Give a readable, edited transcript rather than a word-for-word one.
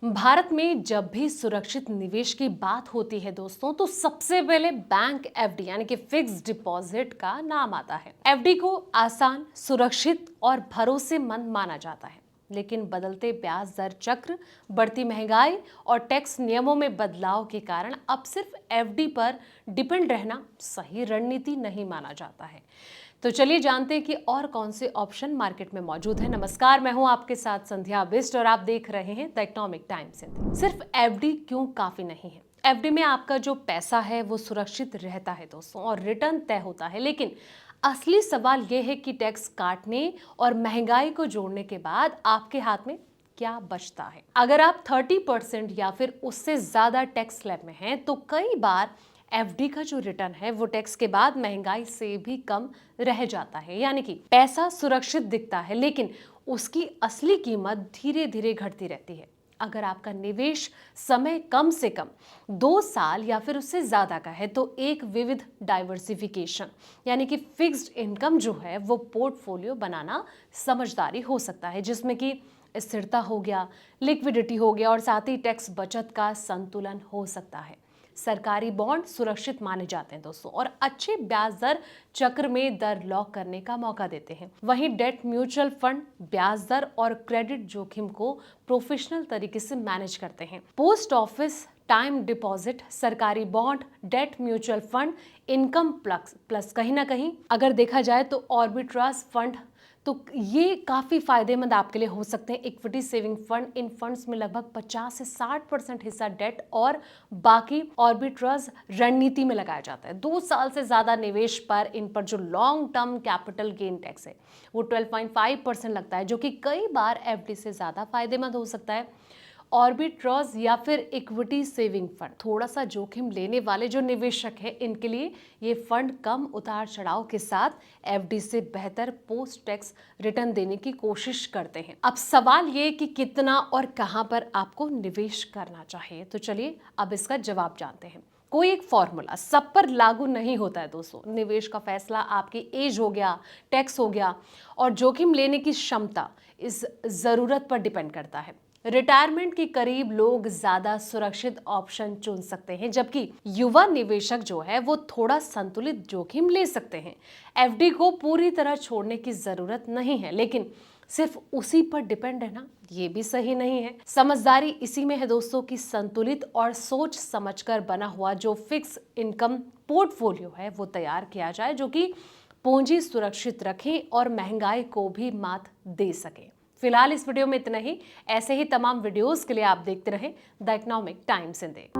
भारत में जब भी सुरक्षित निवेश की बात होती है दोस्तों, तो सबसे पहले बैंक एफडी यानी कि फिक्स डिपॉजिट का नाम आता है। एफडी को आसान, सुरक्षित और भरोसेमंद माना जाता है, लेकिन बदलते ब्याज दर चक्र, बढ़ती महंगाई और टैक्स नियमों में बदलाव के कारण अब सिर्फ एफडी पर डिपेंड रहना सही रणनीति नहीं माना जाता है। तो चलिए जानते हैं कि और कौन से ऑप्शन मार्केट में मौजूद है। नमस्कार, मैं हूं आपके साथ संध्या बिष्ट और आप देख रहे हैं द इकोनॉमिक टाइम्स हिंदी। सिर्फ एफडी क्यों काफी नहीं है? एफडी में आपका जो पैसा है वो सुरक्षित रहता है दोस्तों, और रिटर्न तय होता है, लेकिन असली सवाल ये है कि टैक्स काटने और महंगाई को जोड़ने के बाद आपके हाथ में क्या बचता है। अगर आप 30% या फिर उससे ज्यादा टैक्स स्लैब में हैं, तो कई बार एफडी का जो रिटर्न है वो टैक्स के बाद महंगाई से भी कम रह जाता है। यानी कि पैसा सुरक्षित दिखता है, लेकिन उसकी असली कीमत धीरे धीरे घटती रहती है। अगर आपका निवेश समय कम से कम 2 साल या फिर उससे ज्यादा का है, तो एक विविध डाइवर्सिफिकेशन यानी कि फिक्स्ड इनकम जो है वो पोर्टफोलियो बनाना समझदारी हो सकता है, जिसमें कि स्थिरता हो गया, लिक्विडिटी हो गया और साथ ही टैक्स बचत का संतुलन हो सकता है। सरकारी बॉन्ड सुरक्षित माने जाते हैं दोस्तों, और अच्छे ब्याज दर चक्र में दर लॉक करने का मौका देते हैं। वहीं डेट म्यूचुअल फंड ब्याज दर और क्रेडिट जोखिम को प्रोफेशनल तरीके से मैनेज करते हैं। पोस्ट ऑफिस, टाइम डिपॉजिट, सरकारी bond, debt mutual fund, income plus कहीं ना कहीं अगर देखा जाए तो ऑर्बिट्राज फंड, तो ये काफ़ी फायदेमंद आपके लिए हो सकते हैं। इक्विटी सेविंग फंड, इन फंड्स में लगभग 50 से 60% हिस्सा डेट और बाकी ऑर्बिट्राज रणनीति में लगाया जाता है। 2 साल से ज़्यादा निवेश पर इन पर जो long term capital gain tax है वो 12.5% लगता है, जो कि कई बार एफडी से ज़्यादा फायदेमंद हो सकता है। ऑर्बिट्राज या फिर इक्विटी सेविंग फंड थोड़ा सा जोखिम लेने वाले जो निवेशक हैं, इनके लिए ये फंड कम उतार चढ़ाव के साथ एफडी से बेहतर पोस्ट टैक्स रिटर्न देने की कोशिश करते हैं। अब सवाल ये कि कितना और कहां पर आपको निवेश करना चाहिए, तो चलिए अब इसका जवाब जानते हैं। कोई एक फॉर्मूला सब पर लागू नहीं होता है दोस्तों। निवेश का फैसला आपकी एज हो गया, टैक्स हो गया और जोखिम लेने की क्षमता, इस जरूरत पर डिपेंड करता है। रिटायरमेंट के करीब लोग ज्यादा सुरक्षित ऑप्शन चुन सकते हैं, जबकि युवा निवेशक जो है वो थोड़ा संतुलित जोखिम ले सकते हैं। एफडी को पूरी तरह छोड़ने की जरूरत नहीं है, लेकिन सिर्फ उसी पर डिपेंड रहना ये भी सही नहीं है। समझदारी इसी में है दोस्तों कि संतुलित और सोच समझकर बना हुआ जो फिक्स इनकम पोर्टफोलियो है वो तैयार किया जाए, जो कि पूंजी सुरक्षित रखे और महंगाई को भी मात दे सके। फिलहाल इस वीडियो में इतना ही। ऐसे ही तमाम वीडियोस के लिए आप देखते रहें द इकोनॉमिक टाइम्स हिंदी।